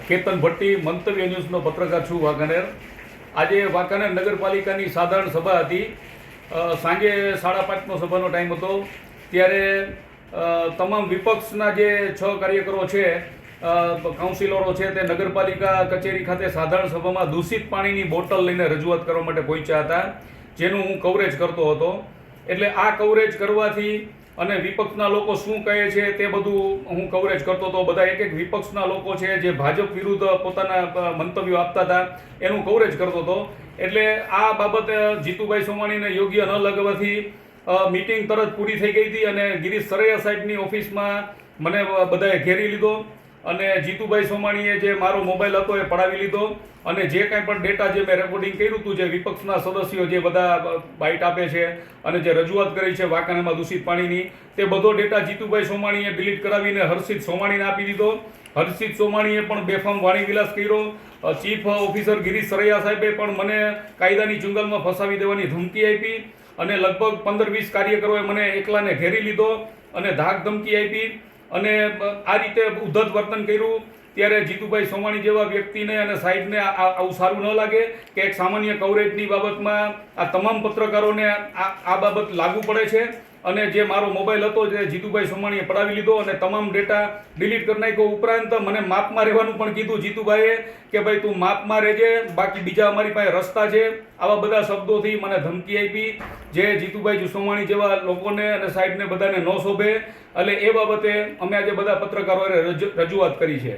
કેતન ભટ્ટી, મંતવ્ય ન્યૂઝનો પત્રકાર છું, વાંકાનેર. આજે વાંકાનેર નગરપાલિકાની સાધારણ સભા હતી. સાંજે 5:30નો સભાનો ટાઈમ હતો. ત્યારે તમામ વિપક્ષના જે 6 કાર્યકરો છે, કાઉન્સિલરો છે, તે નગરપાલિકા કચેરી ખાતે સાધારણ સભામાં દૂષિત પાણીની બોટલ લઈને રજૂઆત કરવા માટે પહોંચ્યા હતા, જેનું હું કવરેજ કરતો હતો. એટલે આ કવરેજ કરવાથી અને વિપક્ષના લોકો શું કહે છે તે બધું હું કવરેજ કરતો હતો. બધા એક વિપક્ષના લોકો છે જે ભાજપ વિરુદ્ધ પોતાના મંતવ્યો આપતા હતા, એનું કવરેજ કરતો હતો. એટલે આ બાબતે જીતુભાઈ સોમાણીને યોગ્ય ન લાગવાથી મીટિંગ તરત પૂરી થઈ ગઈ હતી અને ગિરીશ સરૈયા સાહેબની ઓફિસમાં મને બધાએ ઘેરી લીધો અને જીતુભાઈ સોમાણીએ જે મારો મોબાઈલ હતો એ પડાવી લીધો અને જે કાંઈ પણ ડેટા જે મેં રેકોર્ડિંગ કર્યું હતું, જે વિપક્ષના સદસ્યો જે બધા બાઇટ આપે છે અને જે રજૂઆત કરી છે વાંકાનેરમાં દૂષિત પાણીની, તે બધો ડેટા જીતુભાઈ સોમાણીએ ડિલીટ કરાવીને હર્ષિત સોમાણીને આપી દીધો. હર્ષિત સોમાણીએ પણ બેફામ વાણીવિલાસ કર્યો. ચીફ ઓફિસર ગિરીશ સરૈયા સાહેબે પણ મને કાયદાની ચુંગલમાં ફસાવી દેવાની ધમકી આપી અને લગભગ 15-20 કાર્યકરોએ મને એકલાને ઘેરી લીધો અને ધાક ધમકી આપી અને આ રીતે ઉદ્ધત વર્તન કર્યું. ત્યારે જીતુભાઈ સોમાણી જેવા વ્યક્તિને અને સાહેબને આવું સારું ન લાગે કે એક સામાન્ય કવરેજની બાબતમાં આ તમામ પત્રકારોને આ બાબત લાગુ પડે છે. અને જે મારો મોબાઈલ હતો જે જીતુભાઈ સોમાણીએ પડાવી લીધો અને તમામ ડેટા ડિલીટ કરી નાખ્યો. ઉપરાંત મને માપમાં રહેવાનું પણ કીધું જીતુભાઈએ કે ભાઈ તું માપમાં રહેજે, બાકી બીજા અમારી પાસે રસ્તા છે. આવા બધા શબ્દોથી મને ધમકી આપી, જે જીતુભાઈ સોમાણી જેવા લોકોને અને સાહેબને બધાને ન શોભે. એટલે એ બાબતે અમે આજે બધા પત્રકારોએ રજૂઆત કરી છે.